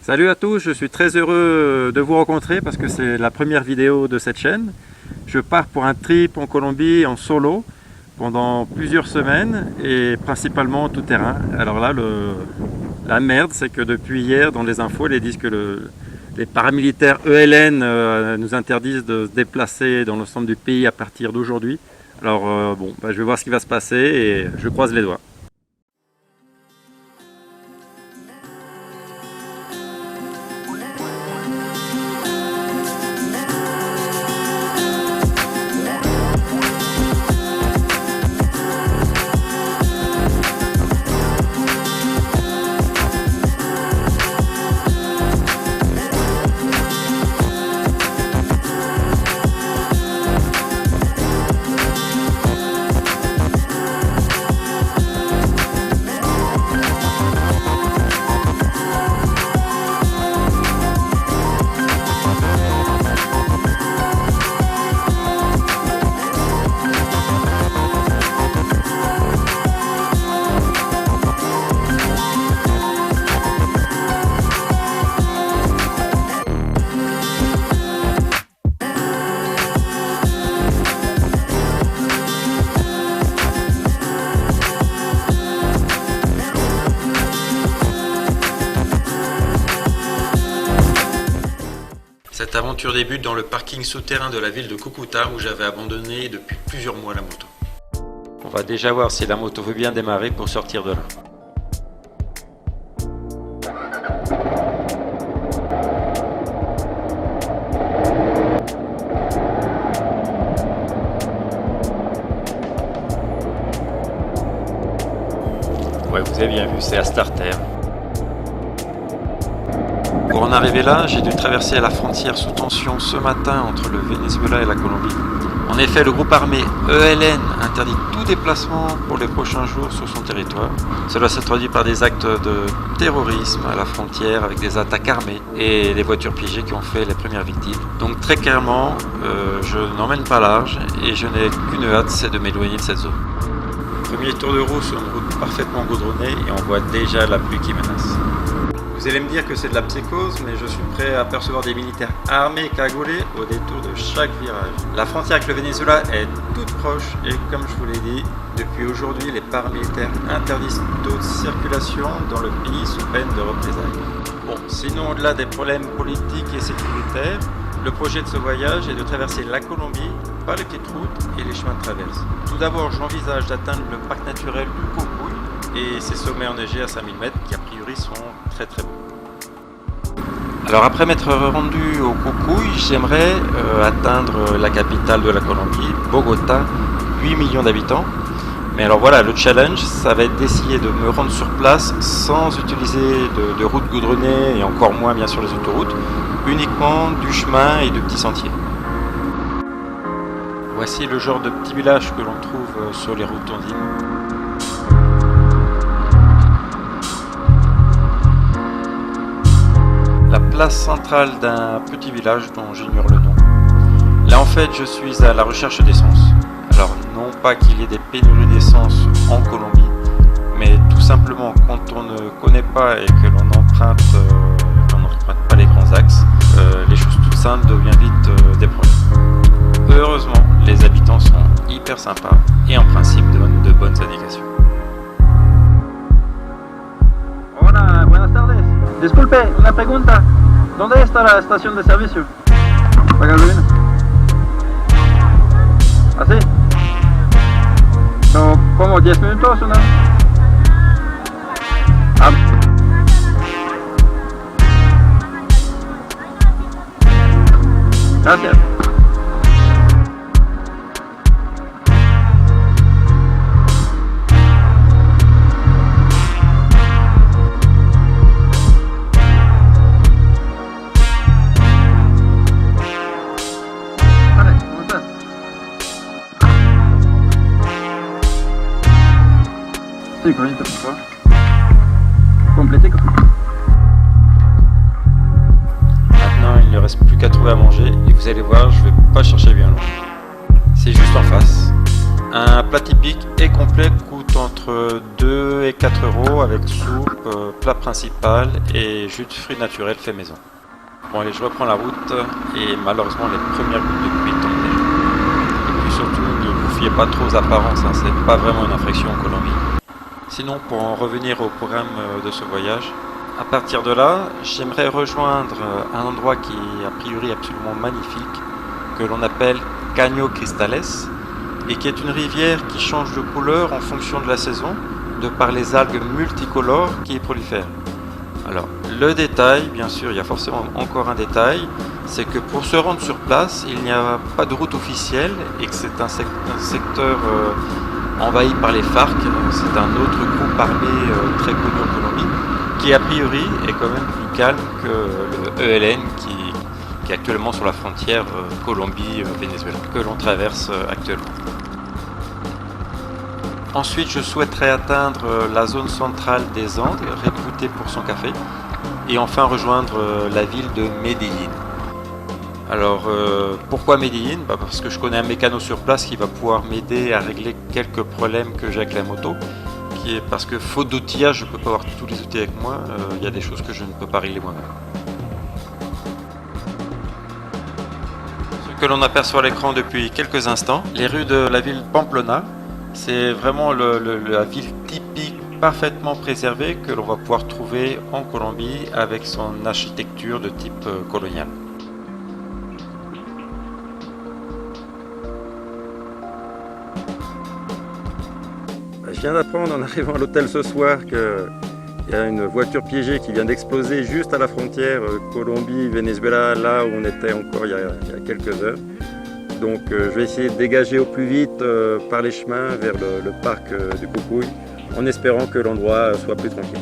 Salut à tous, je suis très heureux de vous rencontrer parce que c'est la première vidéo de cette chaîne. Je pars pour un trip en Colombie en solo pendant plusieurs semaines et principalement tout terrain. Alors là, la merde, c'est que depuis hier dans les infos, ils disent que les paramilitaires ELN nous interdisent de se déplacer dans l'ensemble du pays à partir d'aujourd'hui. Alors je vais voir ce qui va se passer et je croise les doigts. Cette aventure débute dans le parking souterrain de la ville de Cúcuta où j'avais abandonné depuis plusieurs mois la moto. On va déjà voir si la moto veut bien démarrer pour sortir de là. Ouais, vous avez bien vu, c'est à starter. Pour en arriver là, j'ai dû traverser la frontière sous tension ce matin entre le Venezuela et la Colombie. En effet, le groupe armé ELN interdit tout déplacement pour les prochains jours sur son territoire. Cela se traduit par des actes de terrorisme à la frontière avec des attaques armées et des voitures piégées qui ont fait les premières victimes. Donc très clairement, je n'emmène pas large et je n'ai qu'une hâte, c'est de m'éloigner de cette zone. Premier tour de roue sur une route parfaitement goudronnée et on voit déjà la pluie qui menace. Vous allez me dire que c'est de la psychose, mais je suis prêt à apercevoir des militaires armés cagoulés au détour de chaque virage. La frontière avec le Venezuela est toute proche et comme je vous l'ai dit, depuis aujourd'hui, les paramilitaires interdisent toute circulation dans le pays sous peine de représailles. Bon, sinon au-delà des problèmes politiques et sécuritaires, le projet de ce voyage est de traverser la Colombie par les petites routes et les chemins de traverse. Tout d'abord, j'envisage d'atteindre le parc naturel du Cocuy et ses sommets enneigés à 5000 mètres qui a priori sont très beaux. Alors après m'être rendu au Cocuy, j'aimerais atteindre la capitale de la Colombie, Bogota, 8 millions d'habitants. Mais alors voilà, le challenge, ça va être d'essayer de me rendre sur place sans utiliser de routes goudronnées et encore moins bien sûr les autoroutes, uniquement du chemin et de petits sentiers. Voici le genre de petit village que l'on trouve sur les routes ondines. La place centrale d'un petit village dont j'ignore le nom. Là en fait je suis à la recherche d'essence. Alors non pas qu'il y ait des pénuries d'essence en Colombie, mais tout simplement quand on ne connaît pas et que l'on n'emprunte pas les grands axes, les choses toutes simples deviennent vite des problèmes. Heureusement, les habitants sont hyper sympas et en principe donnent de bonnes indications. Hola, buenas tardes. Disculpe, una pregunta. ¿Dónde está la estación de servicio? ¿La gasolina? ¿Así? ¿No, como 10 minutos o no? Ah. Gracias. Sí, correcto, por favor. Completico. Maintenant, il ne reste plus qu'à trouver à manger et vous allez voir, je vais pas chercher bien loin. C'est juste en face. Un plat typique et complet coûte entre 2 et 4 euros avec soupe, plat principal et jus de fruits naturels fait maison. Bon allez, je reprends la route et malheureusement les premières gouttes de pluie tombent déjà. Et puis surtout, ne vous fiez pas trop aux apparences, hein, c'est pas vraiment une infraction en Colombie. Sinon, pour en revenir au programme de ce voyage, à partir de là, j'aimerais rejoindre un endroit qui est a priori absolument magnifique, que l'on appelle Caño Cristales, et qui est une rivière qui change de couleur en fonction de la saison, de par les algues multicolores qui y prolifèrent. Alors, le détail, bien sûr, il y a forcément encore un détail, c'est que pour se rendre sur place, il n'y a pas de route officielle et que c'est un secteur envahi par les FARC. C'est un autre groupe armé très connu en Colombie, qui a priori est quand même plus calme que le ELN qui est actuellement sur la frontière Colombie-Venezuela, que l'on traverse actuellement. Ensuite, je souhaiterais atteindre la zone centrale des Andes, réputée pour son café, et enfin rejoindre la ville de Medellín. Alors, pourquoi Medellín ? Parce que je connais un mécano sur place qui va pouvoir m'aider à régler quelques problèmes que j'ai avec la moto, qui est parce que faute d'outillage, je ne peux pas avoir tous les outils avec moi, il y a des choses que je ne peux pas régler moi-même. Ce que l'on aperçoit à l'écran depuis quelques instants, les rues de la ville Pamplona, c'est vraiment la ville typique parfaitement préservée que l'on va pouvoir trouver en Colombie avec son architecture de type colonial. Je viens d'apprendre en arrivant à l'hôtel ce soir qu'il y a une voiture piégée qui vient d'exploser juste à la frontière Colombie-Venezuela, là où on était encore il y a quelques heures. Donc je vais essayer de dégager au plus vite par les chemins vers le parc du Cucuy, en espérant que l'endroit soit plus tranquille.